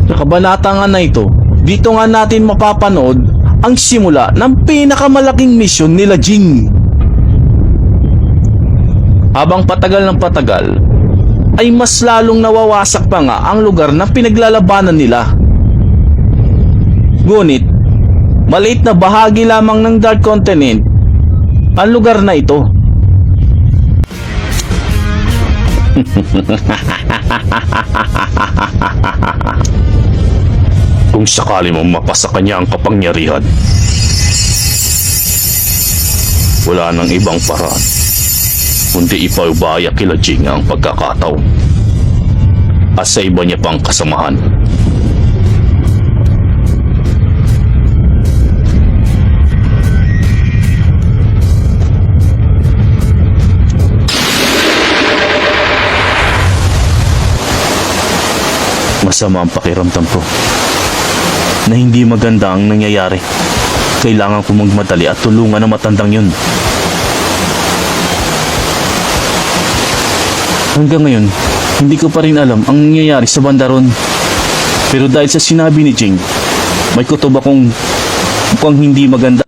Sa kabanata nga na ito, dito nga natin mapapanood ang simula ng pinakamalaking misyon nila Jing. Habang patagal ng patagal, ay mas lalong nawawasak pa nga ang lugar na pinaglalabanan nila. Ngunit, maliit na bahagi lamang ng Dark Continent ang lugar na ito. Kung sakali mong mapasa kanya ang kapangyarihan, wala nang ibang paraan kundi ipaubaya kila Jing ang pagkakataon at sa iba niya pang kasamahan. Masama ang pakiramdam ko na hindi maganda ang nangyayari. Kailangan ko magmadali at tulungan ang matandang yun. Hanggang ngayon, hindi ko pa rin alam ang nangyayari sa banda ron. Pero dahil sa sinabi ni Jing, may kutob akong mukhang hindi maganda.